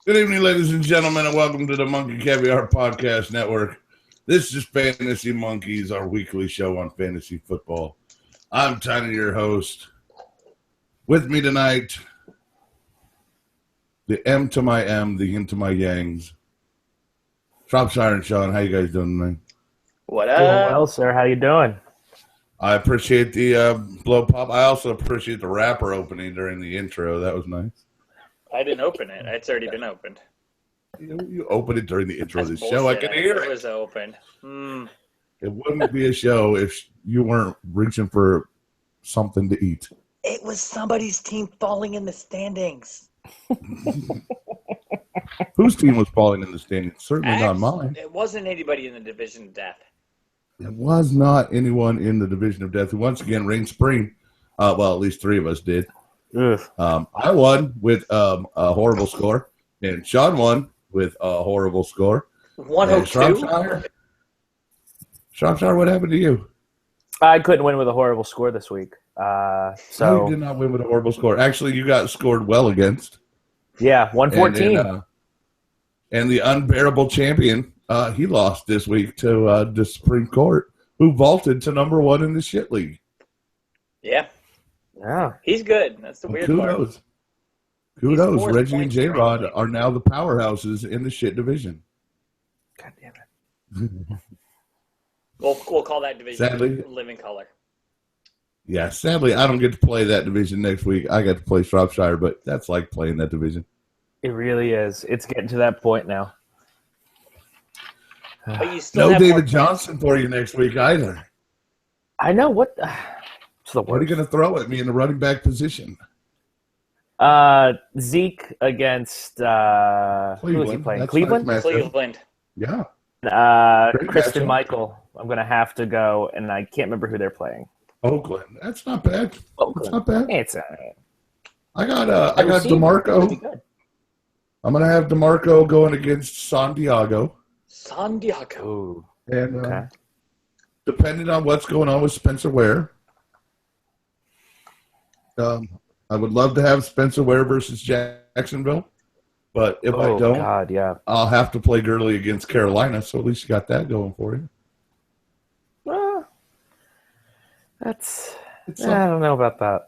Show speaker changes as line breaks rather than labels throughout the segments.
Good evening, ladies and gentlemen, and welcome to the Monkey Caviar Podcast Network. This is Fantasy Monkeys, our weekly show on fantasy football. I'm Tiny, your host. With me tonight, the M to my M, the Yin to my Yangs. Shropshire and Sean, how you guys doing tonight?
What
Doing well, sir. How you doing?
I appreciate the blow pop. I also appreciate the rapper opening during the intro. That was nice.
I didn't open it. It's already been opened.
You opened it during the intro of the
That's
show. I
bullshit.
could hear
It
it.
was open.
It wouldn't be a show if you weren't reaching for something to eat.
It was somebody's team falling in the standings.
Whose team was falling in the standings? Certainly not mine.
It wasn't anybody in the division of death.
It was not anyone in the division of death who once again reigned supreme. Well, at least three of us did. I won with a horrible score, and Sean won with a horrible score.
102?
Shropshire, what happened to you?
I couldn't win with a horrible score this week.
No, you did not win with a horrible score. Actually, you got scored well against.
Yeah, 114.
And the unbearable champion, he lost this week to the Supreme Court, who vaulted to number one in the shit league.
Yeah.
Yeah.
He's good. That's the weird part.
Kudos.
He's
Reggie and
4
J-Rod
points
are now the powerhouses in the shit division.
God damn it.
We'll call that division
Sadly.
Living Color.
Yeah, sadly, I don't get to play that division next week. I got to play Shropshire, but that's like playing that division.
It really is. It's getting to that point now.
But you still
No
have
David Johnson for you next week either.
I know. It's the
What are you
worst.
going to throw at me in the running back position?
Zeke against who was he
Cleveland.
playing?
That's
Cleveland?
nice matchup.
Cleveland.
Yeah. Great
Kristen
matchup.
Michael. I'm going to have to go, and I can't remember who they're playing.
Oakland. That's not bad. That's not bad.
It's
I got DeMarco.
Really good.
I'm going to have DeMarco going against San Diego.
San Diego.
Ooh.
And
Okay.
depending on what's going on with Spencer Ware, I would love to have Spencer Ware versus Jacksonville. But if I don't,
God, yeah.
I'll have to play Gurley against Carolina. So at least you got that going for you.
Well, I don't know about that.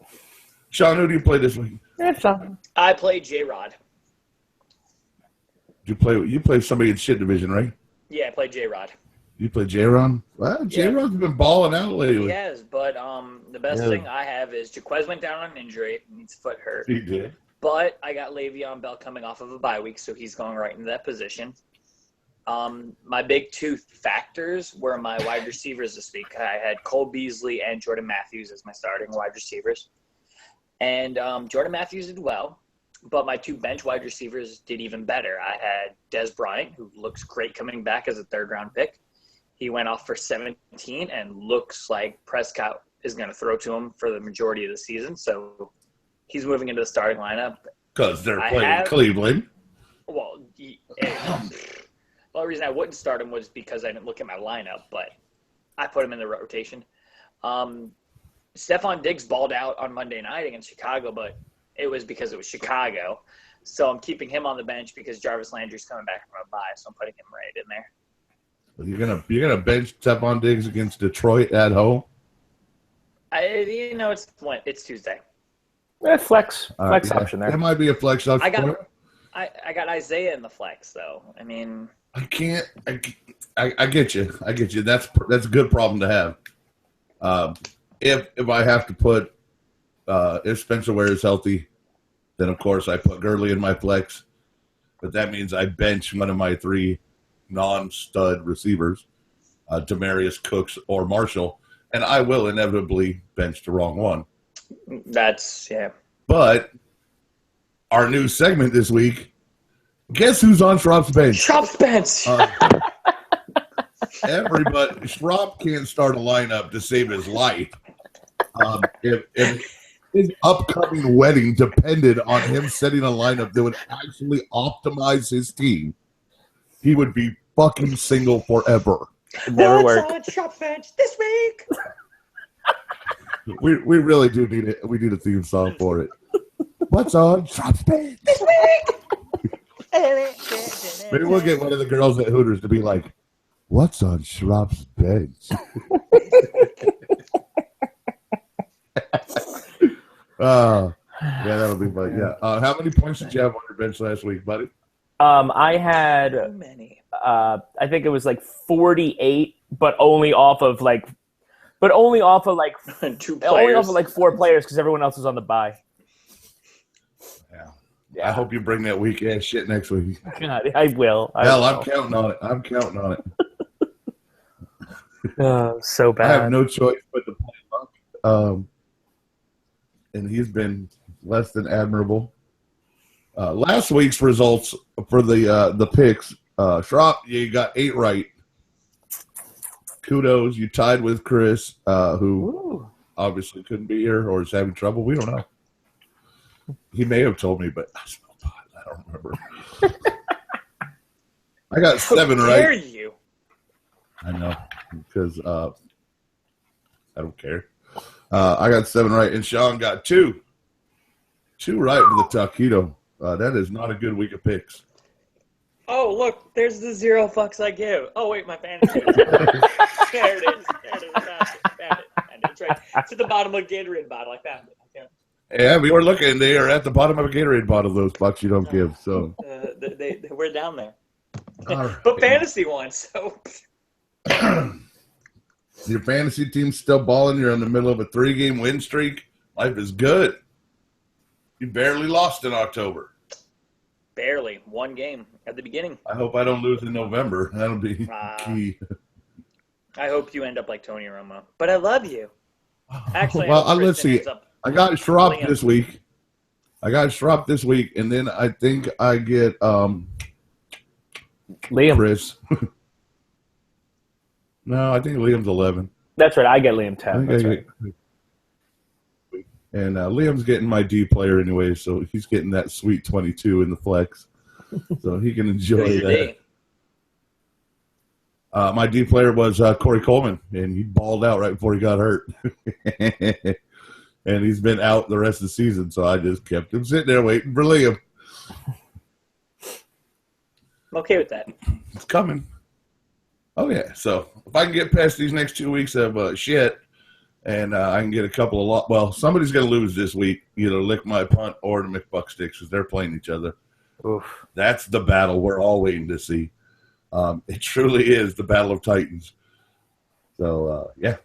Sean, who do you play this week?
It's something.
I played J-Rod.
You play somebody in shit division, right?
Yeah, I played J-Rod.
You play J-Ron? Well, J-Ron's been balling out lately.
He has, but the best thing I have is Jaquez went down on an injury. His foot hurt.
He did.
But I got Le'Veon Bell coming off of a bye week, so he's going right into that position. My big two factors were my wide receivers this week. I had Cole Beasley and Jordan Matthews as my starting wide receivers. And Jordan Matthews did well, but my two bench wide receivers did even better. I had Des Bryant, who looks great coming back as a third-round pick. He went off for 17 and looks like Prescott is going to throw to him for the majority of the season. So he's moving into the starting lineup.
Because they're playing Cleveland.
Well, the only reason I wouldn't start him was because I didn't look at my lineup, but I put him in the rotation. Stephon Diggs balled out on Monday night against Chicago, but it was because it was Chicago. So I'm keeping him on the bench because Jarvis Landry's coming back from a bye, so I'm putting him right in there.
You're gonna bench Stephon Diggs against Detroit at home?
It's Tuesday.
Flex option there.
There might be a flex option.
I got Isaiah in the flex though. I mean,
I can't. I get you. I get you. That's a good problem to have. If I have to put if Spencer Ware is healthy, then of course I put Gurley in my flex. But that means I bench one of my three non-stud receivers, Demarius, Cooks, or Marshall, and I will inevitably bench the wrong one.
Yeah.
But our new segment this week, guess who's on Schrop's bench?
Schrop's bench.
Everybody, Schrop can't start a lineup to save his life. If his upcoming wedding depended on him setting a lineup that would actually optimize his team, he would be fucking single forever.
Never work.
On Schrop's bench this week?
We really do need it. We need a theme song for it. What's on Schrop's bench
this week?
Maybe we'll get one of the girls at Hooters to be like, "What's on Schraub's bench?" Yeah, that'll be fun. Yeah. How many points did you have on your bench last week, buddy?
I had,
Too many.
I think it was like 48, but only off of like
2
only off
players.
of like 4 players because everyone else was on the bye.
Yeah. I hope you bring that weak ass shit next week.
God, I will.
Hell, I'm counting on it.
Oh, so bad.
I have no choice but to play Buck. And he's been less than admirable. Last week's results for the picks, Schraub, you got 8 right. Kudos, you tied with Chris, who obviously couldn't be here or is having trouble. We don't know. He may have told me, but I smell pot. I don't remember. I got 7 right.
How dare you?
I know, because I don't care. I got 7 right, and Sean got 2. 2 right for the taquito. That is not a good week of picks.
Oh, look, there's the 0 fucks I give. Oh, wait, my fantasy. There it is. I found it. It's right. It's at the bottom of a Gatorade bottle. I found it.
Yeah, we were looking. They are at the bottom of a Gatorade bottle, those bucks you don't give. So
we're down there.
Right.
But fantasy won, so.
Your fantasy team's still balling. You're in the middle of a 3-game win streak. Life is good. You barely lost in October.
Barely. 1 game at the beginning.
I hope I don't lose in November. That'll be key.
I hope you end up like Tony Romo. But I love you. Actually,
well, let's see. I got Schraub this week. And then I think I get
Liam.
Chris. No, I think Liam's 11.
That's right. I get Liam 10. That's right.
And Liam's getting my D player anyway, so he's getting that sweet 22 in the flex. So he can enjoy that. My D player was Corey Coleman, and he balled out right before he got hurt. And he's been out the rest of the season, so I just kept him sitting there waiting for Liam.
I'm okay with that.
It's coming. Oh, yeah. So if I can get past these next 2 weeks of shit, and I can get a couple of well, somebody's going to lose this week, either Lick My Punt or the McBuckstick, because they're playing each other.
Oof.
That's the battle we're all waiting to see. It truly is the battle of Titans. So, yeah.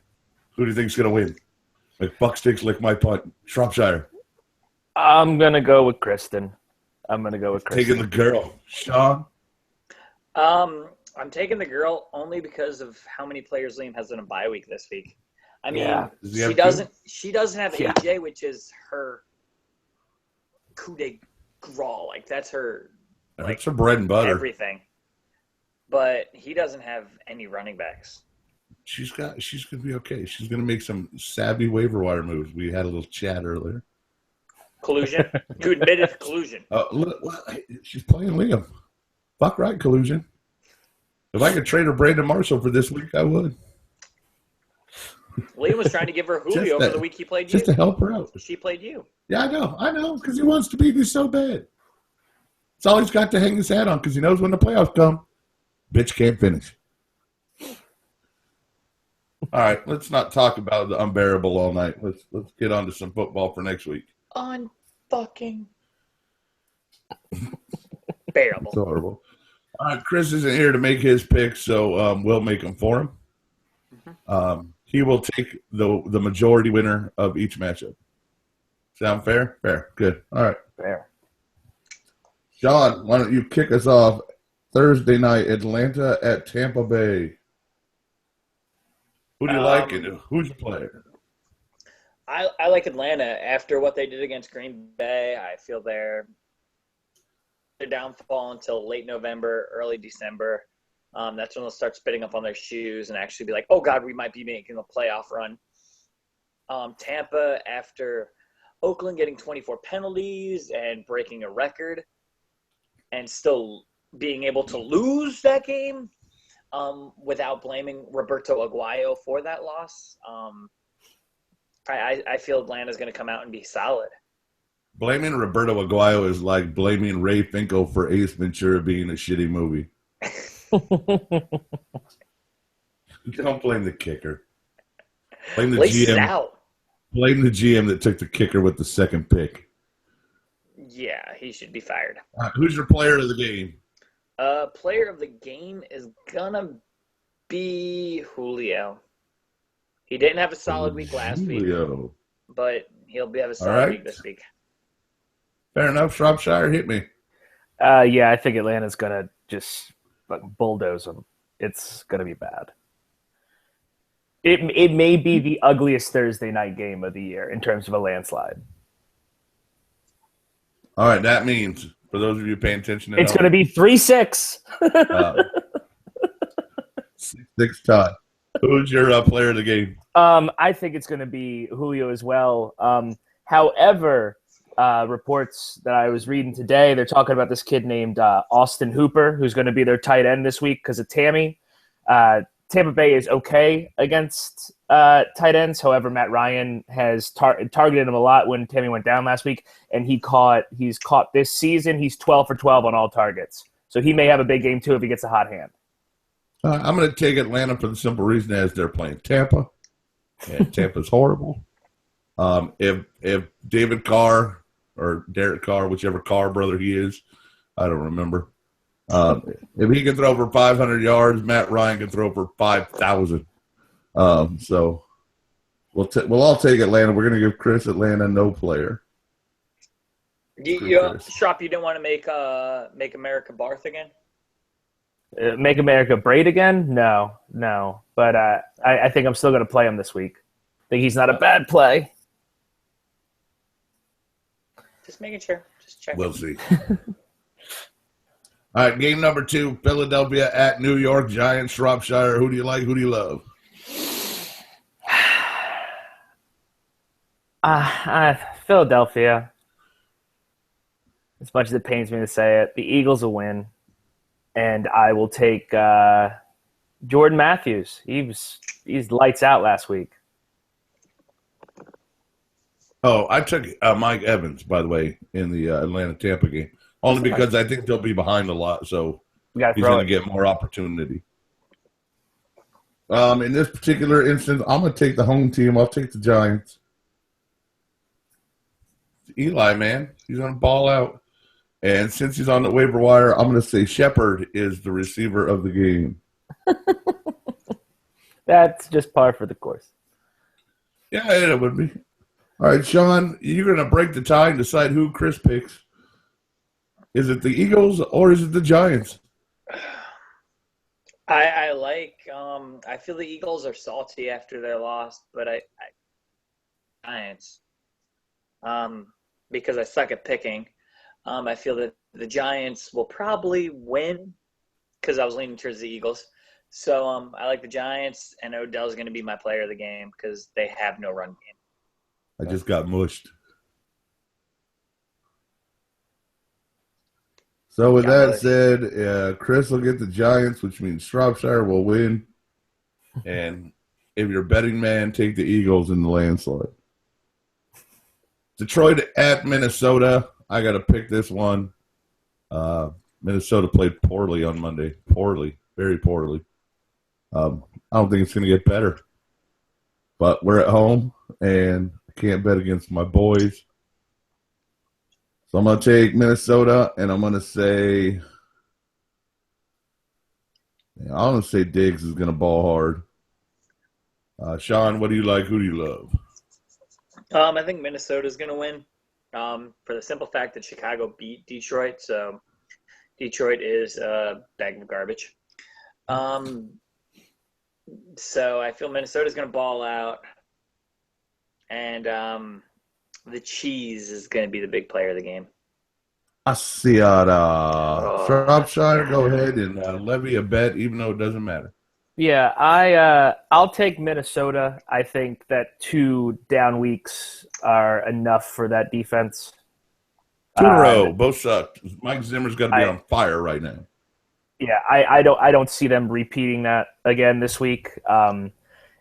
Who do you think's going to win? McBucksticks, Lick My Punt, Shropshire.
I'm going to go with Kristen.
Taking the girl. Sean?
I'm taking the girl only because of how many players Liam has in a bye week this week. I mean, she doesn't have AJ, which is her coup de grace. Like that's her.
That's her bread and butter.
Everything. But he doesn't have any running backs.
She's going to be okay. She's going to make some savvy waiver wire moves. We had a little chat earlier.
Collusion? You admitted collusion.
She's playing Liam. Fuck right, collusion. If I could trade her Brandon Marshall for this week, I would.
Liam was trying to give her Julio for the week he played you.
Just to help her out.
She played you.
Yeah, I know, because he wants to beat me so bad. It's all he's got to hang his hat on, because he knows when the playoffs come, bitch can't finish. All right, let's not talk about the unbearable all night. Let's get on to some football for next week.
Unfucking bearable.
It's horrible. All right, Chris isn't here to make his picks, so we'll make them for him. Mm-hmm. He will take the majority winner of each matchup. Sound fair? Fair. Good. All right.
Fair.
John, why don't you kick us off? Thursday night, Atlanta at Tampa Bay. Who do you like and who's your player?
I like Atlanta. After what they did against Green Bay, I feel their downfall until late November, early December. That's when they'll start spitting up on their shoes and actually be like, oh, God, we might be making a playoff run. Tampa, after Oakland getting 24 penalties and breaking a record and still being able to lose that game without blaming Roberto Aguayo for that loss, I feel Atlanta's going to come out and be solid.
Blaming Roberto Aguayo is like blaming Ray Finkel for Ace Ventura being a shitty movie. Don't blame the kicker. Blame the
Lace it
GM.
out.
Blame the GM that took the kicker with the second pick.
Yeah, he should be fired.
Who's your player of the game?
Player of the game is gonna be Julio. He didn't have a solid week last week, but he'll have a solid week this week.
Fair enough. Shropshire, hit me.
Yeah, I think Atlanta's gonna just bulldoze them. It's gonna be bad. It may be the ugliest Thursday night game of the year in terms of a landslide.
All right, that means for those of you paying attention,
it's going to be 3-6.
6 tie. Who's your player of the game?
I think it's going to be Julio as well. However, reports that I was reading today, they're talking about this kid named Austin Hooper, who's going to be their tight end this week because of Tammy. Tampa Bay is okay against tight ends. However, Matt Ryan has targeted him a lot when Tammy went down last week, and he's caught this season. He's 12 for 12 on all targets. So he may have a big game too if he gets a hot hand.
I'm going to take Atlanta for the simple reason as they're playing Tampa, and Tampa's horrible. If David Carr or Derek Carr, whichever Carr brother he is, I don't remember. If he can throw for 500 yards, Matt Ryan can throw for 5,000. So we'll all take Atlanta. We're going to give Chris Atlanta no player.
Shrop, you didn't want to make America Barth again?
Make America Braid again? No. But I think I'm still going to play him this week. I think he's not a bad play.
Just making sure. Just checking.
We'll see. All right, game number 2, Philadelphia at New York Giants, Shropshire. Who do you like? Who do you love?
Philadelphia. As much as it pains me to say it, the Eagles will win, and I will take Jordan Matthews. He's lights out last week.
Oh, I took Mike Evans, by the way, in the Atlanta-Tampa game. Only because I think they'll be behind a lot, so he's going to get more opportunity. In this particular instance, I'm going to take the home team. I'll take the Giants. Eli, man, he's going to ball out. And since he's on the waiver wire, I'm going to say Shepard is the receiver of the game.
That's just par for the course.
Yeah, it would be. All right, Sean, you're going to break the tie and decide who Chris picks. Is it the Eagles or is it the Giants?
I feel the Eagles are salty after their loss, but Giants. Because I suck at picking. I feel that the Giants will probably win because I was leaning towards the Eagles. So I like the Giants, and Odell's going to be my player of the game because they have no run game.
I just got mushed. So with that said, Chris will get the Giants, which means Shropshire will win. And if you're a betting man, take the Eagles in the landslide. Detroit at Minnesota. I got to pick this one. Minnesota played poorly on Monday. Poorly. Very poorly. I don't think it's going to get better. But we're at home, and I can't bet against my boys. So I'm going to take Minnesota, and I'm going to say Diggs is going to ball hard. Sean, what do you like? Who do you love?
I think Minnesota's going to win for the simple fact that Chicago beat Detroit, so Detroit is a bag of garbage. So I feel Minnesota's going to ball out, and the cheese is going to be the big player of the game.
Shropshire, go ahead and levy a bet, even though it doesn't matter.
Yeah, I'll take Minnesota. I think that 2 down weeks are enough for that defense.
2 in a row, both sucked. Mike Zimmer's got to be on fire right now.
Yeah, I don't see them repeating that again this week. And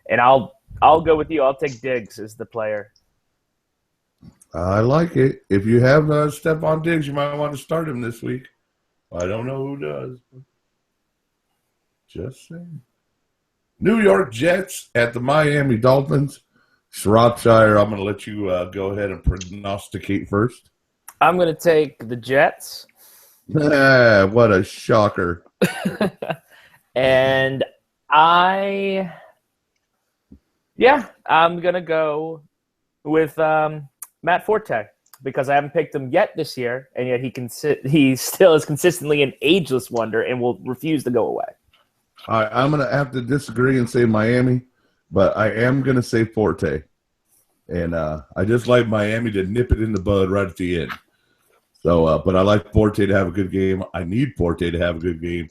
I'll go with you. I'll take Diggs as the player.
I like it. If you have Stephon Diggs, you might want to start him this week. I don't know who does. Just saying. New York Jets at the Miami Dolphins. Shropshire, I'm going to let you go ahead and prognosticate first.
I'm going to take the Jets.
What a shocker.
And I'm going to go with Matt Forte because I haven't picked him yet this year, and yet he still is consistently an ageless wonder and will refuse to go away.
All right, I'm going to have to disagree and say Miami, but I am going to say Forte. And I just like Miami to nip it in the bud right at the end. So, but I like Forte to have a good game. I need Forte to have a good game.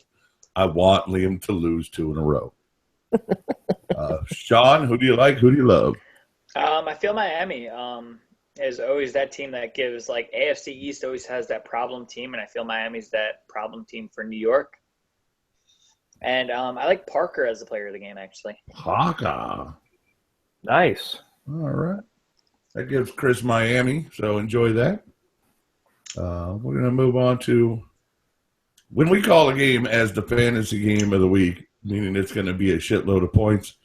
I want Liam to lose 2 in a row. Sean, who do you like? Who do you love?
I feel Miami is always that team that gives, like, AFC East always has that problem team, and I feel Miami's that problem team for New York. And I like Parker as the player of the game, actually.
Haka.
Nice.
All right. That gives Chris Miami, so enjoy that. We're going to move on to when we call a game as the fantasy game of the week, meaning it's going to be a shitload of points,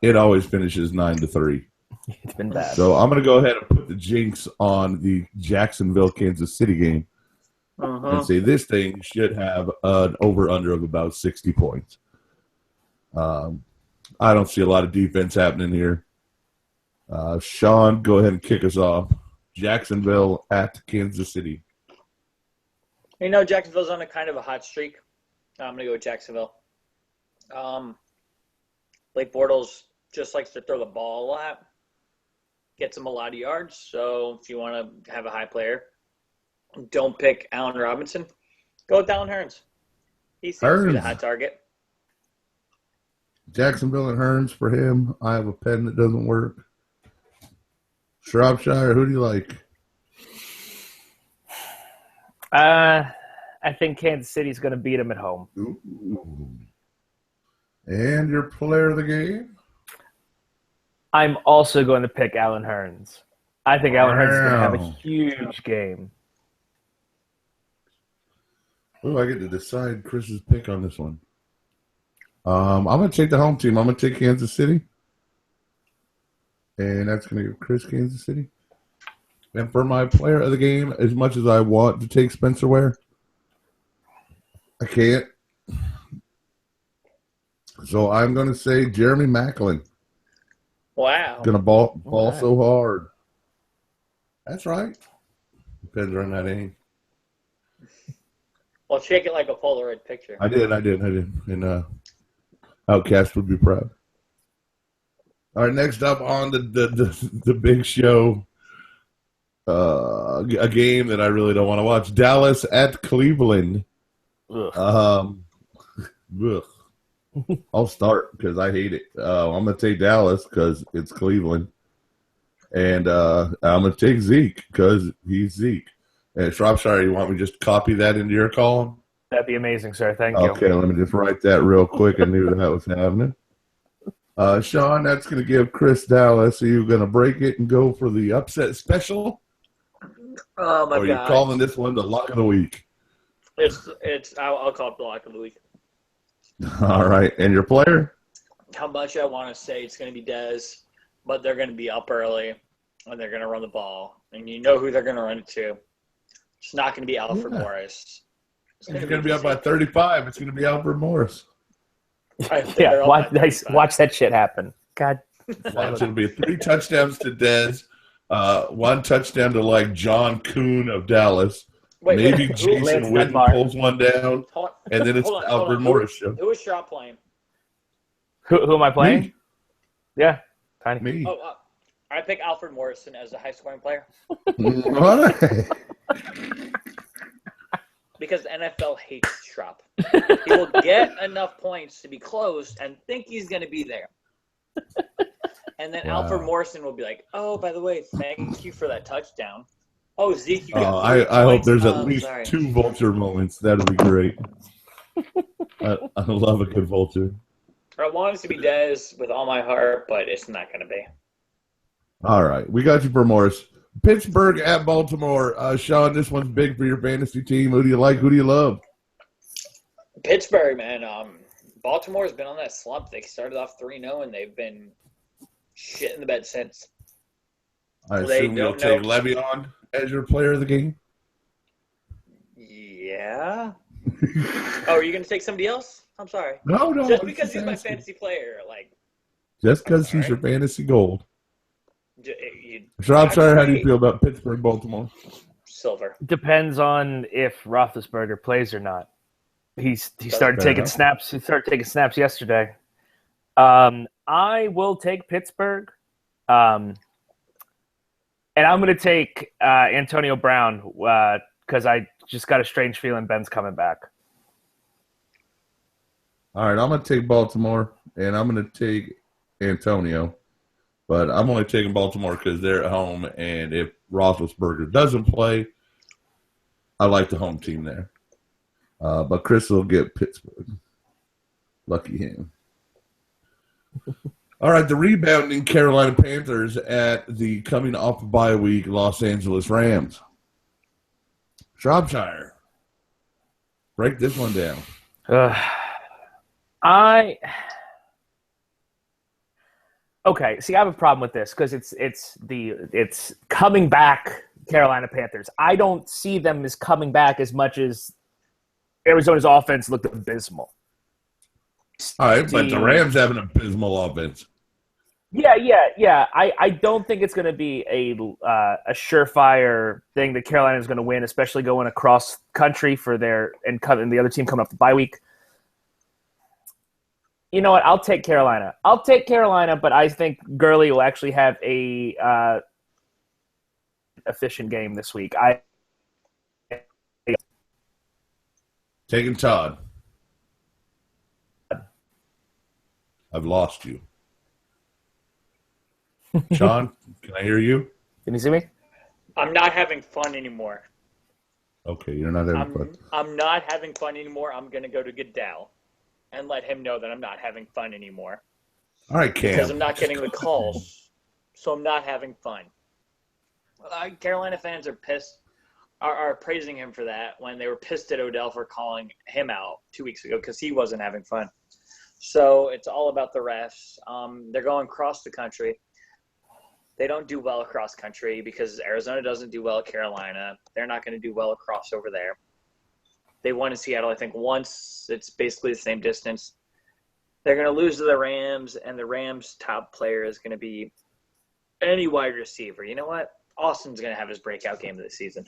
it always finishes 9-3.
It's been bad.
So I'm going to go ahead and put the jinx on the Jacksonville, Kansas City game and say this thing should have an over-under of about 60 points. I don't see a lot of defense happening here. Sean, go ahead and kick us off. Jacksonville at Kansas City.
You know, Jacksonville's on a kind of a hot streak. I'm going to go with Jacksonville. Blake Bortles just likes to throw the ball a lot. Gets him a lot of yards. So if you want to have a high player, don't pick Allen Robinson. Go with Dallin Hearns. He seems to be the hot target.
Jacksonville and Hearns for him. I have a pen that doesn't work. Shropshire, who do you like?
I think Kansas City's going to beat him at home.
Ooh. And your player of the game?
I'm also going to pick Allen Hearns. I think Allen Hearns is going to have a huge game.
Oh, I get to decide Chris's pick on this one. I'm going to take the home team. I'm going to take Kansas City. And that's going to give Chris Kansas City. And for my player of the game, as much as I want to take Spencer Ware, I can't. So I'm going to say Jeremy Maclin.
Wow.
Going to ball so hard. That's right. Depends on that aim.
Well, shake it like a Polaroid picture.
I did. And Outcast would be proud. All right, next up on the big show, a game that I really don't want to watch. Dallas at Cleveland.
Ugh.
I'll start because I hate it. I'm going to take Dallas because it's Cleveland. And I'm going to take Zeke because he's Zeke. And Shropshire, you want me to just copy that into your column?
That'd be amazing, sir. Thank you.
Okay, let me just write that real quick. I knew that was happening. Sean, that's going to give Chris Dallas. Are you going to break it and go for the upset special?
Oh, my God.
Or are you calling this one the lock of the week?
I'll call it the lock of the week.
All right. And your player?
How much I want to say it's going to be Dez, but they're going to be up early, and they're going to run the ball. And you know who they're going to run it to. It's not going to be Alfred Morris.
It's going to be up by 35. It's going to be Alfred Morris.
Yeah, watch that shit happen. God.
Watch it be 3 touchdowns to Dez, 1 touchdown to like John Kuhn of Dallas. Maybe Jason Witten pulls one down, and then it's the Alfred Morris show.
Who is Shaw playing?
Who am I playing?
Me.
Yeah, kind of.
Me.
I pick Alfred Morrison as a high-scoring player.
What?
Because the NFL hates Schrapp. He will get enough points to be close and think he's going to be there. And then Alfred Morrison will be like, oh, by the way, thank you for that touchdown. Oh, Zeke, you got
I hope there's at least 2 vulture moments. That'd be great. I love a good vulture.
I want it to be Dez with all my heart, but it's not going to be.
All right. We got you for Morris. Pittsburgh at Baltimore. Sean, this one's big for your fantasy team. Who do you like? Who do you love?
Pittsburgh, man. Baltimore's been on that slump. They started off 3-0, and they've been shit in the bed since.
I assume you'll take Le'Veon as your player of the game?
Yeah. Oh, are you going to take somebody else? I'm sorry.
No.
Just because he's my fantasy player,
just because he's your fantasy gold.
I'm
sorry. How do you feel about Pittsburgh, Baltimore?
Silver.
Depends on if Roethlisberger plays or not. He started taking snaps. He started taking snaps yesterday. I will take Pittsburgh, and I'm going to take Antonio Brown because I just got a strange feeling Ben's coming back.
All right, I'm going to take Baltimore, and I'm going to take Antonio. But I'm only taking Baltimore because they're at home, and if Roethlisberger doesn't play, I like the home team there. But Chris will get Pittsburgh. Lucky him. All right, the rebounding Carolina Panthers at the coming off of bye week Los Angeles Rams. Shropshire, break this one down.
Okay, see, I have a problem with this because it's coming back Carolina Panthers. I don't see them as coming back as much as Arizona's offense looked abysmal.
All right, but the Rams have an abysmal offense.
Yeah. I don't think it's going to be a surefire thing that Carolina is going to win, especially going across country for and the other team coming up the bye week. You know what? I'll take Carolina. But I think Gurley will actually have a efficient game this week.
Taking Todd. I've lost you. Sean, can I hear you?
Can you see me?
I'm not having fun anymore.
Okay, you're not having fun.
I'm not having fun anymore. I'm going to go to Goodell and let him know that I'm not having fun anymore.
All right, Cam.
Because I'm not getting the calls, so I'm not having fun. Carolina fans are pissed, are praising him for that when they were pissed at Odell for calling him out 2 weeks ago because he wasn't having fun. So it's all about the refs. They're going across the country. They don't do well across country because Arizona doesn't do well at Carolina. They're not going to do well across over there. They won in Seattle, I think, once. It's basically the same distance. They're going to lose to the Rams, and the Rams' top player is going to be any wide receiver. You know what? Austin's going to have his breakout game of the season.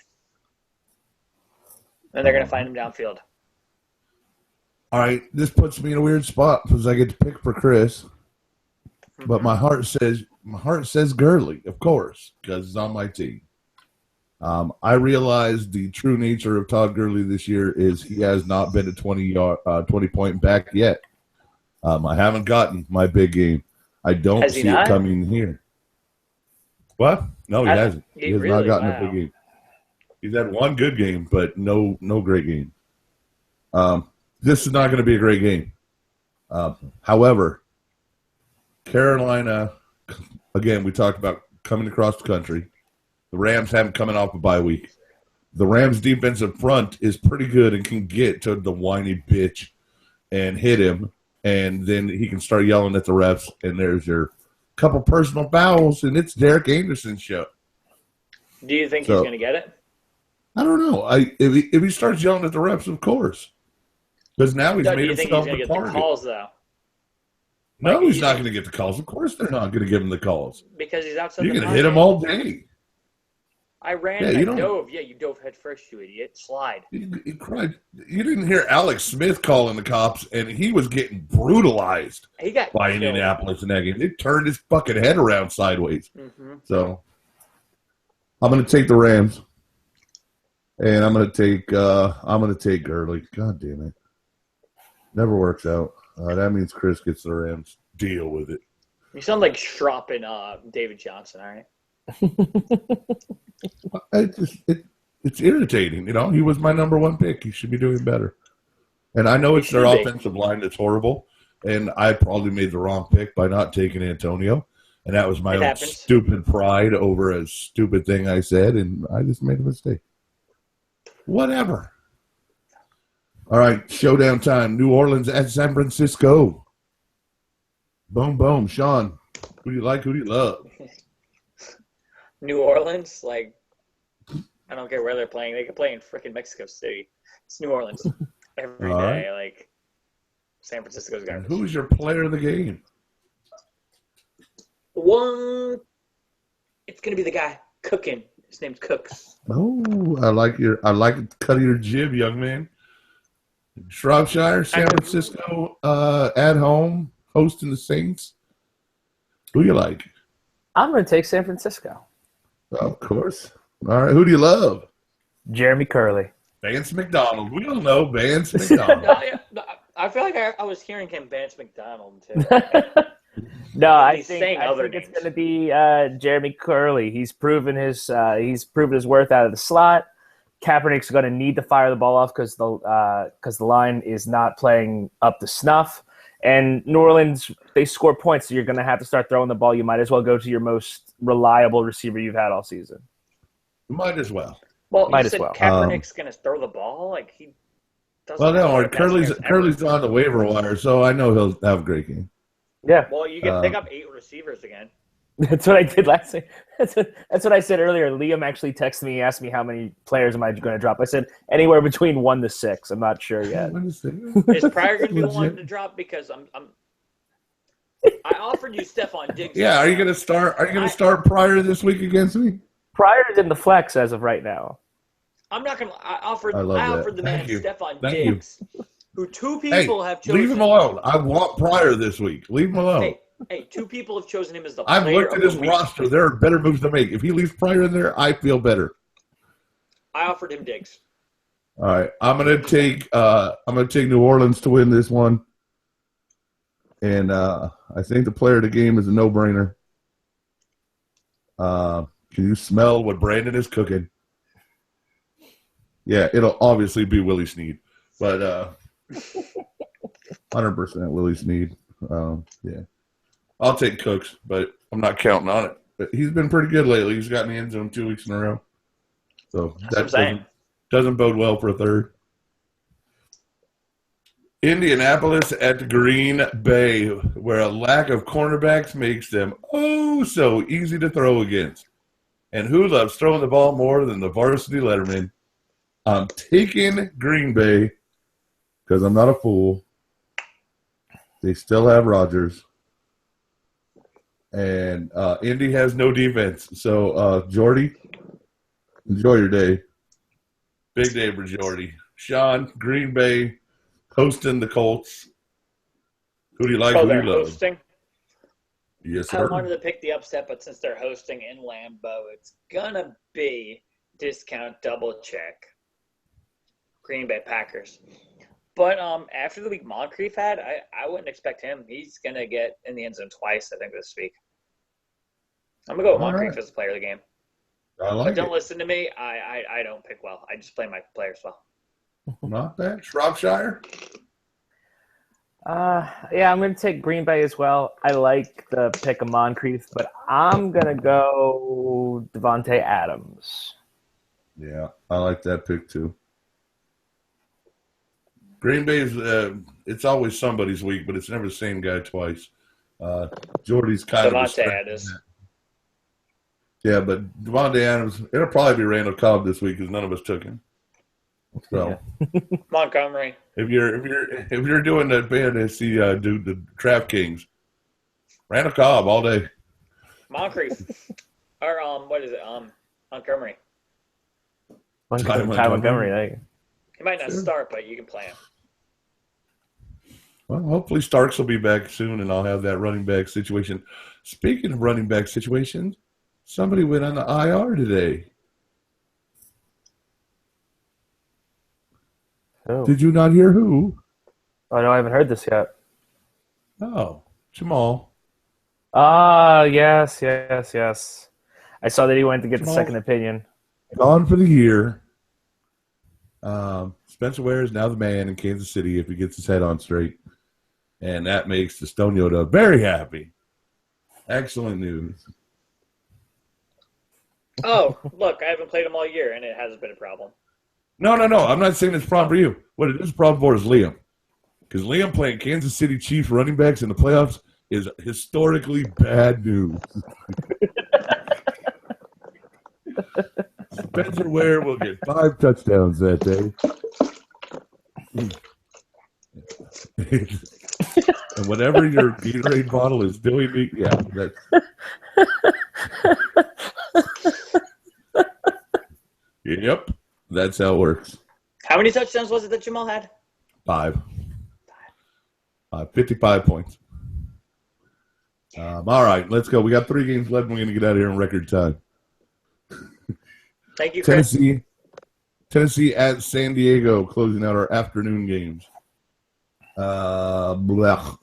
And they're going to find him downfield.
All right, this puts me in a weird spot because I get to pick for Chris. But my heart says Gurley, of course, because it's on my team. I realize the true nature of Todd Gurley this year is he has not been a 20-point back yet. I haven't gotten my big game. I don't see it coming here. What? No, he hasn't. He has not gotten a big game. He's had one good game, but no great game. This is not going to be a great game. However, Carolina, again, we talked about coming across the country. The Rams haven't coming off a bye week. The Rams' defensive front is pretty good and can get to the whiny bitch and hit him, and then he can start yelling at the refs, and there's your couple personal fouls, and it's Derek Anderson's show.
Do you think he's going to get it?
I don't know. If he starts yelling at the refs, of course. Because now he's made himself a target. Do you think he's going to get the calls, though? No, he's not going to get the calls. Of course they're not going to give him the calls.
Because he's outside
the pocket. You're going to hit him all day.
I ran, I dove. Yeah, you dove head first, you idiot. Slide.
He cried. You didn't hear Alex Smith calling the cops, and he was getting brutalized by Indianapolis in that game. It turned his fucking head around sideways. Mm-hmm. So I'm going to take the Rams, and I'm going to take Gurley. God damn it. Never works out. That means Chris gets the Rams. Deal with it.
You sound like Schropp and David Johnson, all right?
It's irritating. You know, he was my number one pick. He should be doing better. And I know it's their offensive line that's horrible, and I probably made the wrong pick by not taking Antonio. And that was my
It
own
happens.
stupid pride over a stupid thing I said, and I just made a mistake. Whatever. All right, showdown time. New Orleans at San Francisco. Boom, boom. Sean, who do you like? Who do you love?
New Orleans, like, I don't care where they're playing. They could play in freaking Mexico City. It's New Orleans every
All
day.
right.
Like, San Francisco's
And
garbage.
who's your player of the game?
One, it's gonna be the guy cooking. His name's Cooks.
Oh, I like the cut of your jib, young man. Shropshire, San Francisco, at home, hosting the Saints. Who you like?
I'm going to take San Francisco.
Of course. All right, who do you love?
Jeremy Curley.
Vance McDonald. We all know Vance McDonald.
No, I feel like I was hearing him Vance McDonald too.
No, I
He's
think
saying other
it's
names.
going to be Jeremy Curley. He's proven his worth out of the slot. Kaepernick's going to need to fire the ball off because the line is not playing up to snuff. And New Orleans, they score points, so you're going to have to start throwing the ball. You might as well go to your most reliable receiver you've had all season.
Might as well.
Well,
Might
you
as
said
well.
Kaepernick's gonna throw the ball. Like he doesn't.
Well, no,
throw the
Curly's
best players ever.
on the waiver wire, so I know he'll have a great game.
Yeah,
Well, you can pick up 8 receivers again.
that's what I did last night. That's what I said earlier. Liam actually texted me, asked me how many players am I going to drop. I said anywhere between 1 to 6. I'm not sure yet.
Is Pryor gonna be the one
Legit.
to drop? Because I offered you Stephon Diggs.
Yeah, are you gonna start Pryor this week against me?
Pryor's in the flex as of right now.
I'm not gonna. I offered
I love that.
the man
Thank you.
Stephon
Thank you.
Diggs, who 2
Hey,
people have chosen.
leave him alone. I want Pryor this week. Leave him alone.
Hey, 2 people have chosen him as the.
I've
player
looked at
of
his
the week.
roster. There are better moves to make. If he leaves Pryor in there, I feel better.
I offered him Diggs.
All right, I'm gonna take New Orleans to win this one, and I think the player of the game is a no-brainer. Can you smell what Brandon is cooking? Yeah, it'll obviously be Willie Snead, but 100% Willie Snead. Yeah, I'll take Cooks, but I'm not counting on it. But he's been pretty good lately. He's gotten the end zone 2 weeks in a row, so
That's what I'm saying.
doesn't bode well for a third. Indianapolis at Green Bay, where a lack of cornerbacks makes them oh so easy to throw against. And who loves throwing the ball more than the varsity letterman? I'm taking Green Bay because I'm not a fool. They still have Rodgers. And Indy has no defense. So, Jordy, enjoy your day. Big day for Jordy. Sean, Green Bay, hosting the Colts. Who do you like?
Oh,
Who do
they're
you love?
hosting.
Yes,
I
sir.
wanted to pick the upset, but since they're hosting in Lambeau, it's gonna be discount double check. Green Bay Packers. But after the week Moncrief had, I wouldn't expect him. He's gonna get in the end zone twice, I think, this week. I'm gonna go with
All
Moncrief
right.
as the player of the game.
I
But
like
don't
it.
listen to me. I don't pick well. I just play my players well.
Not bad. Shropshire?
Yeah, I'm going to take Green Bay as well. I like the pick of Moncrief, but I'm going to go Devontae Adams.
Yeah, I like that pick too. Green Bay's it's always somebody's week, but it's never the same guy twice. Jordy's kind of a
Devontae
stretch.
Adams.
Yeah, but Devontae Adams, it'll probably be Randall Cobb this week because none of us took him. So
Montgomery.
if you're doing that fantasy do the DraftKings, Randall Cobb all day.
Moncrief. Or what is it? Montgomery.
Ty
Ty Montgomery.
He might not
Sure.
start, but you can play him.
Well, hopefully Starks will be back soon, and I'll have that running back situation. Speaking of running back situations, somebody went on the IR today.
Oh.
Did you not hear who?
Oh, no, I haven't heard this yet.
Oh, Jamal.
Yes. I saw that he went to get the
Jamal.
second opinion.
Gone for the year. Spencer Ware is now the man in Kansas City if he gets his head on straight. And that makes the Stone Yoda very happy. Excellent news.
Oh, look, I haven't played them all year, and it hasn't been a problem.
No. I'm not saying it's a problem for you. What it is a problem for is Liam. Because Liam playing Kansas City Chiefs running backs in the playoffs is historically bad news. Spencer Ware will get 5 touchdowns that day. And whatever your Gatorade bottle is doing me, yeah, yep, that's how it works.
How many touchdowns was it that Jamal had?
5. 55 points. All right, let's go. We got 3 games left, and we're going to get out of here in record time.
Thank you, Chris.
Tennessee at San Diego, closing out our afternoon games.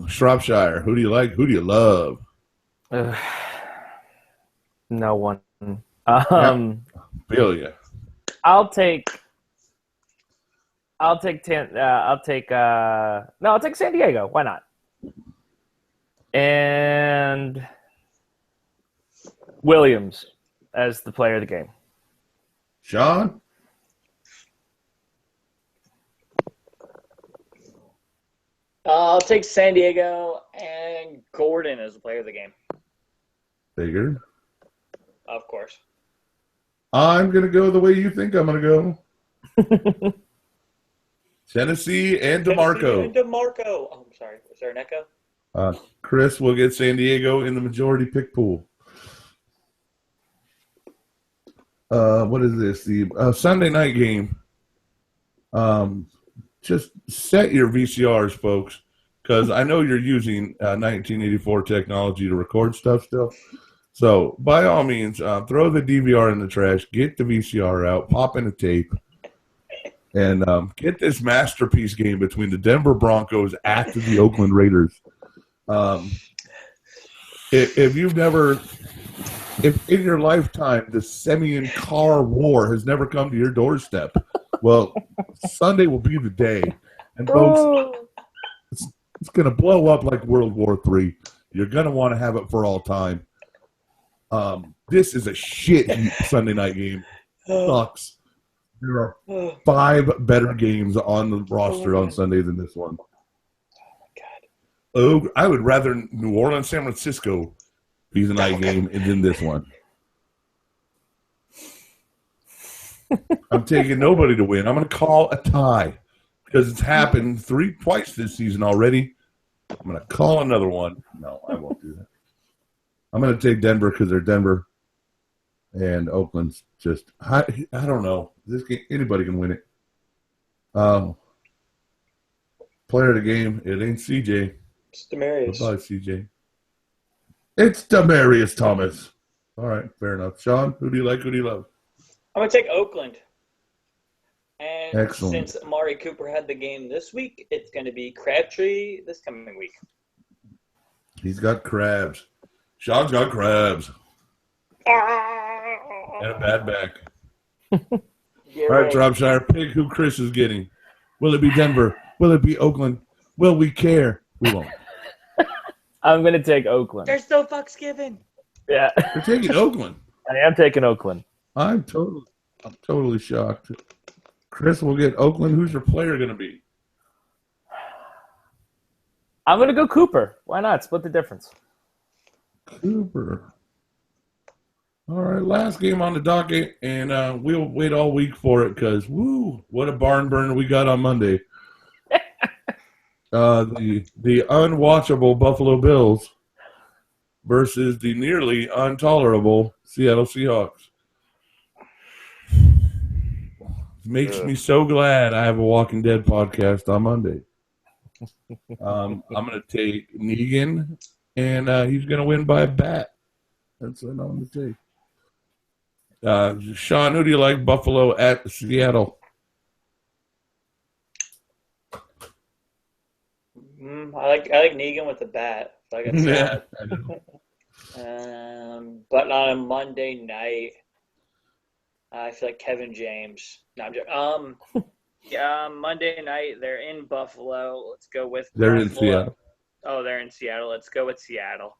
Shropshire, who do you like? Who do you love?
No one.
Feel ya.
I'll take San Diego. Why not? And Williams as the player of the game.
Sean?
I'll take San Diego and Gordon as the player of the game.
Figured.
Of course.
I'm going to go the way you think I'm going to go. Tennessee and DeMarco.
Oh, I'm sorry. Was there an echo?
Chris will get San Diego in the majority pick pool. What is this? The Sunday night game. Just set your VCRs, folks, because I know you're using 1984 technology to record stuff still. So, by all means, throw the DVR in the trash, get the VCR out, pop in a tape, and get this masterpiece game between the Denver Broncos at the Oakland Raiders. If in your lifetime the Semyon car war has never come to your doorstep, well, Sunday will be the day. And folks, it's going to blow up like World War III. You're going to want to have it for all time. This is a shit Sunday night game. Sucks. There are 5 better games on the roster on Sunday than this one. Oh, I would rather New Orleans, San Francisco be the night game than this one. I'm taking nobody to win. I'm going to call a tie because it's happened twice this season already. I'm going to call another one. No, I won't do that. I'm going to take Denver because they're Denver, and Oakland's just I don't know. This game, anybody can win it. Player of the game, it ain't CJ.
It's Demarius.
Goodbye, CJ. It's Demarius Thomas. All right, fair enough. Sean, who do you like? Who do you love?
I'm going to take Oakland. And
Excellent.
Since Amari Cooper had the game this week, it's going to be Crabtree this coming week.
He's got crabs. Sean's got crabs. And a bad back. All right, Shropshire, pick who Chris is getting. Will it be Denver? Will it be Oakland? Will we care? We won't.
I'm going to take Oakland.
There's no fucks given.
Yeah.
You're taking Oakland.
I am taking Oakland.
I'm totally shocked. Chris will get Oakland. Who's your player going to be?
I'm going to go Cooper. Why not? Split the difference.
Cooper. All right, last game on the docket, and we'll wait all week for it because, woo, what a barn burner we got on Monday. The unwatchable Buffalo Bills versus the nearly intolerable Seattle Seahawks. Makes me so glad I have a Walking Dead podcast on Monday. I'm going to take Negan, and he's going to win by a bat. That's what I'm going to take. Sean, who do you like? Buffalo at Seattle.
I like Negan with the bat. Like I said. But on a Monday night, I feel like Kevin James. No, I'm joking. Yeah, Monday night they're in Buffalo. Let's go with.
They're
Buffalo.
in Seattle.
Oh, they're in Seattle. Let's go with Seattle.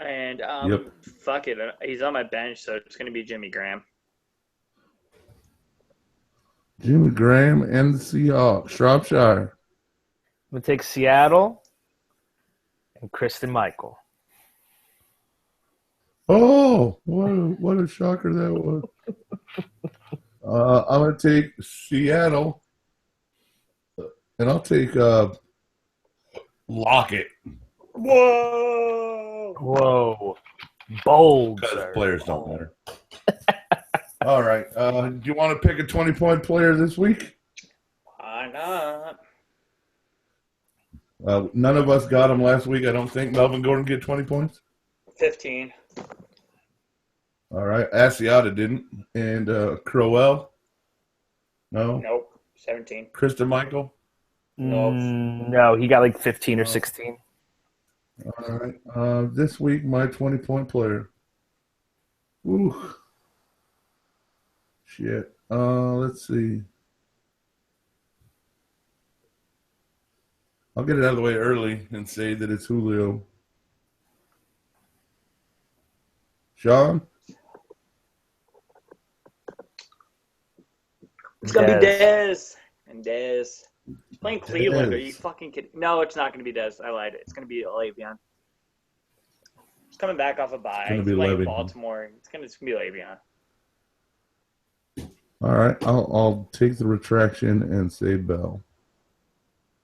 And
Yep.
fuck it, he's on my bench, so it's gonna be Jimmy Graham.
Jimmy Graham and the Seahawks. Shropshire.
I'm going to take Seattle and Kristen Michael.
Oh, what a shocker that was. I'm going to take Seattle, and I'll take Lockett.
Whoa. Bold,
Because
sir.
players don't matter. All right. Do you want to pick a 20-point player this week?
Why not?
None of us got him last week. I don't think. Melvin Gordon get 20 points?
15.
All right. Asiata didn't. And Crowell? No.
Nope. 17.
Kristen Michael?
No, he got like 15 or 16.
All right. This week, my 20-point player. Ooh. Shit. Let's see. I'll get it out of the way early and say that it's Julio. Sean?
It's going to be Dez. And Dez. He's playing Cleveland.
Dez.
Are you fucking kidding? No, it's not going to be Dez. I lied. It's going to be Le'Veon. He's coming back off a bye.
gonna
He's
be
playing
Le'Veon.
Baltimore. It's going to be Le'Veon.
All right. I'll take the retraction and say Bell.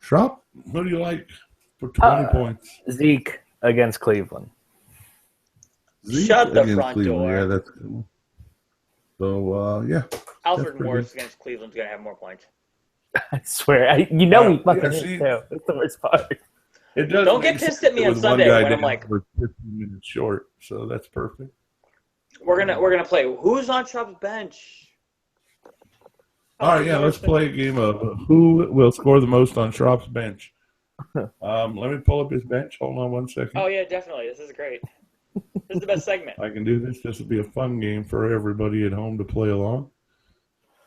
Shrop, who do you like for 20 points?
Zeke against Cleveland.
Zeke
Shut the
against
front
Cleveland.
door.
Yeah, that's cool. So, yeah.
Alfred
pretty
Morris
good.
against Cleveland's going to have more points.
I swear. We fucking
yeah,
hit
see-
too. That's the worst part.
It does
Don't
make
get pissed
sense
at me
that
on
with one
Sunday
guy
when I'm
down,
like-
we're 15 minutes short, so that's perfect.
We're gonna play. Who's on Trump's bench?
All right, yeah, let's play a game of who will score the most on Schropp's bench. Let me pull up his bench. Hold on one second.
Oh yeah, definitely. This is great. This is the best segment.
I can do this. This will be a fun game for everybody at home to play along.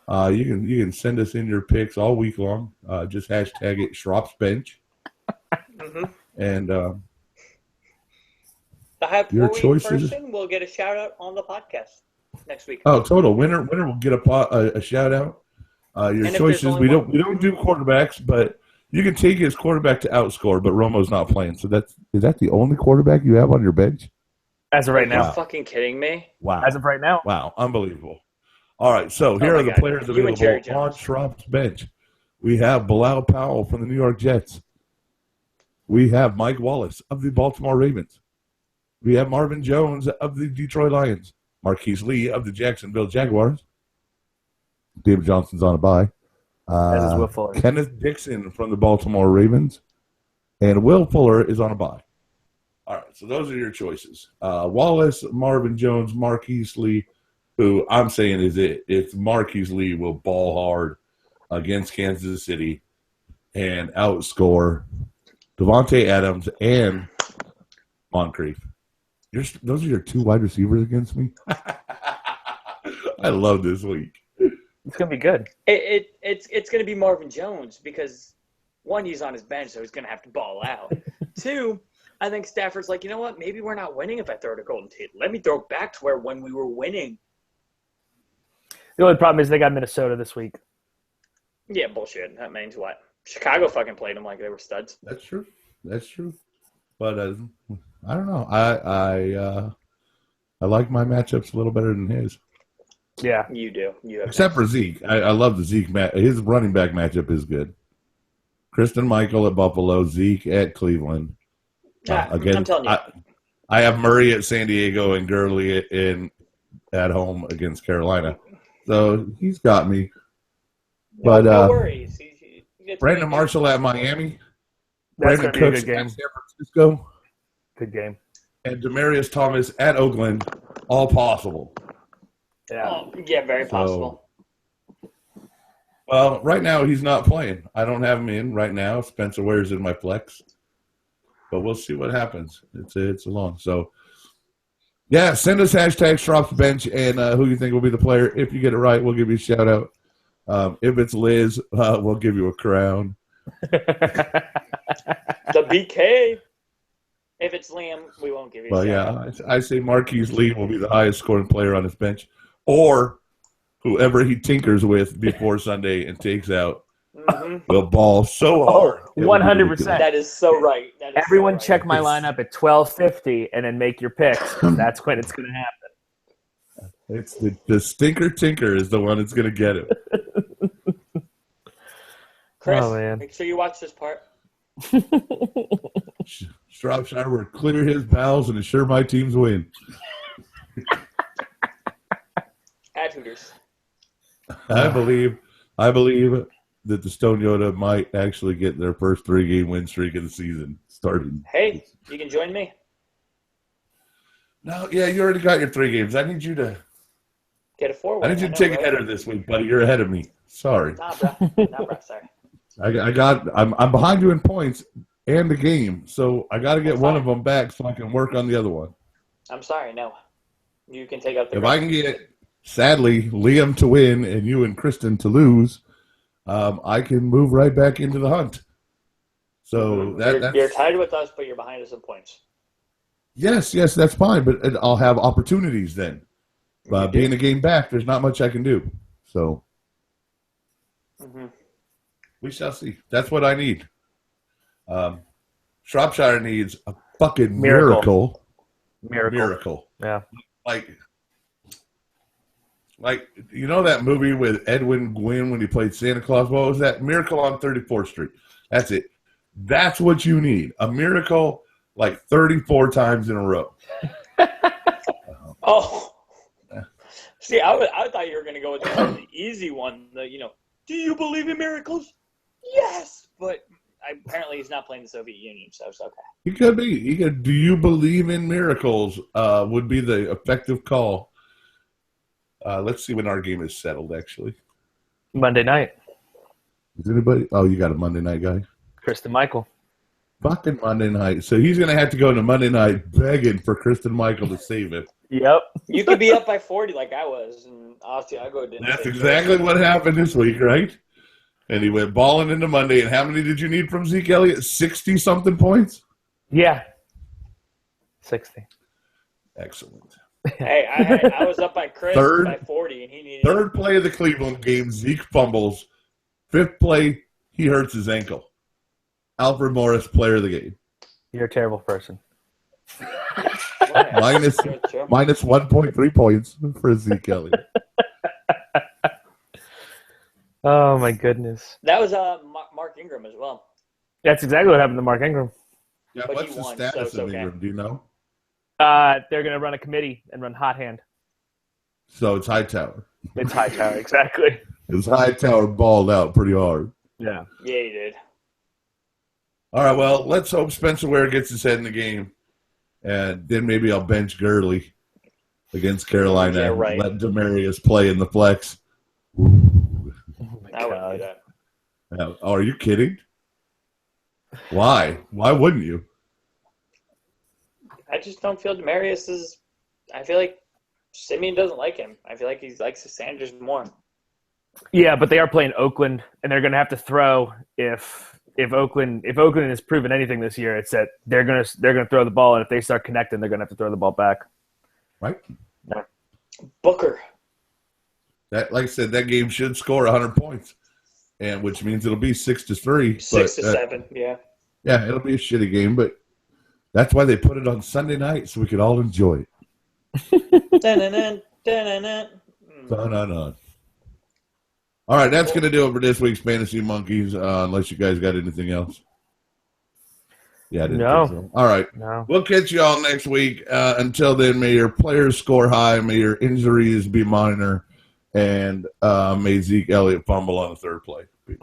You can send us in your picks all week long. Just hashtag it Schropp's bench.
Mm-hmm.
And
The high
Your
point
choices.
person will get a shout out on the podcast next week.
total winner will get a shout out. Your
And if there's
choices.
only
We
one-
don't do quarterbacks, but you can take his quarterback to outscore. But Romo's not playing, so is that the only quarterback you have on your bench?
As of right
Are you
now.
fucking kidding me?
Wow.
As of right now.
Wow, unbelievable. All right, so here
my
are the
God.
players
You and Jerry
available on
Jones.
Schropp's bench. We have Bilal Powell from the New York Jets. We have Mike Wallace of the Baltimore Ravens. We have Marvin Jones of the Detroit Lions. Marquise Lee of the Jacksonville Jaguars. David Johnson's on a bye.
As is Will Fuller.
Kenneth Dixon from the Baltimore Ravens. And Will Fuller is on a bye. All right, so those are your choices. Wallace, Marvin Jones, Marquise Lee, who I'm saying is it. It's Marquise Lee will ball hard against Kansas City and outscore Devontae Adams and Moncrief. Those are your two wide receivers against me? I love this week.
It's gonna be good.
It's going to be Marvin Jones because, one, he's on his bench, so he's going to have to ball out. Two, I think Stafford's like, you know what? Maybe we're not winning if I throw to Golden Tate. Let me throw it back to where when we were winning.
The only problem is they got Minnesota this week.
Yeah, bullshit. That means what? Chicago fucking played them like they were studs.
That's true. But I don't know. I like my matchups a little better than his.
Yeah.
You do. You have
Except for Zeke. I love the Zeke match. His running back matchup is good. Kristen Michael at Buffalo, Zeke at Cleveland. Again,
I'm telling you.
I have Murray at San Diego and Gurley at home against Carolina. So he's got me. But
no worries. He gets
Brandon
good.
Marshall at Miami.
That's
Brandon
gonna be a
Cooks
good game.
at San Francisco.
Good game.
And Demarius Thomas at Oakland. All possible.
Yeah.
Oh, yeah, very possible.
Well, right now he's not playing. I don't have him in right now. Spencer Ware's in my flex. But we'll see what happens. It's long. So, yeah, send us hashtag Schropp's bench and who you think will be the player. If you get it right, we'll give you a shout out. If it's Liz, we'll give you a crown.
The BK. If it's Liam, we won't give you.
Well, yeah, I say Marquise Lee will be the highest scoring player on his bench, or whoever he tinkers with before Sunday and takes out will ball so hard.
100%.
That is so right.
Everyone check my lineup at 12:50 and then make your picks. That's when it's going to happen.
It's the stinker tinker is the one that's going to get him.
Chris,
Oh, man.
make sure you watch this part.
Shropshire will clear his bowels and ensure my teams win.
At Hooters.
I believe that the Stone Yoda might actually get their first 3-game win streak of the season starting.
Hey, you can join me.
No, yeah, you already got your 3 games. I need you to
get a 4.
I need you to take a header this week, buddy. You're ahead of me. Sorry.
Nah, bro. Sorry.
I'm behind you in points and the game, so I got to get one of them back so I can work on the other one.
I'm sorry, no. You can take out the.
If I can get, sadly, Liam to win and you and Kristen to lose, I can move right back into the hunt. So
you're tied with us, but you're behind us in points.
Yes, that's fine, but I'll have opportunities then. Being a game back, there's not much I can do. So we shall see. That's what I need. Shropshire needs a fucking miracle. Miracle.
Yeah.
Like you know that movie with Edwin Gwynn when he played Santa Claus? What was that? Miracle on 34th Street. That's it. That's what you need. A miracle like 34 times in a row.
Oh. See, I thought you were going to go with the easy one. Do you believe in miracles? Yes. But apparently he's not playing the Soviet Union, so it's okay. He
could be. Do you believe in miracles would be the effective call. Let's see when our game is settled, actually.
Monday night.
Is anybody? Oh, you got a Monday night guy?
Kristen Michael.
Fucking Monday night. So he's going to have to go to Monday night begging for Kristen Michael to save it.
Yep.
You could be up by 40 like I was, and obviously I go.
That's exactly what happened this week, right? And he went balling into Monday. And how many did you need from Zeke Elliott? 60-something points?
Yeah. 60.
Excellent.
Hey, I was up by Chris by 40, and he needed.
Third play of the Cleveland game, Zeke fumbles. 5th play, he hurts his ankle. Alfred Morris, player of the game.
You're a terrible person.
minus 1.3 points for Zeke Elliott.
Oh, my goodness.
That was Mark Ingram as well.
That's exactly what happened to Mark Ingram.
Yeah, but what's the status of Ingram? Do you know?
They're going to run a committee and run hot hand.
So it's Hightower.
It's Hightower, exactly.
It's Hightower balled out pretty hard.
Yeah.
Yeah, he did.
All right, well, let's hope Spencer Ware gets his head in the game. And then maybe I'll bench Gurley against Carolina.
Yeah, right.
Let Demarius play in the flex.
Oh my
I wouldn't do that.
Oh, are you kidding? Why? Why wouldn't you?
I just don't feel Demarius is. I feel like Simeon doesn't like him. I feel like he likes Sanders more.
Yeah, but they are playing Oakland, and they're going to have to throw if Oakland has proven anything this year. It's that they're going to throw the ball, and if they start connecting, they're going to have to throw the ball back.
Right.
Yeah.
Booker.
That, like I said, that game should score 100 points, and which means it'll be 6-3.
6-7. Yeah.
Yeah, it'll be a shitty game, but that's why they put it on Sunday night so we could all enjoy it. Dun-dun-dun. All right, that's going to do it for this week's Fantasy Monkeys, unless you guys got anything else. Yeah, I didn't think so. All right.
No.
We'll catch you all next week. Until then, may your players score high, may your injuries be minor, and may Zeke Elliott fumble on the 3rd play. Peace.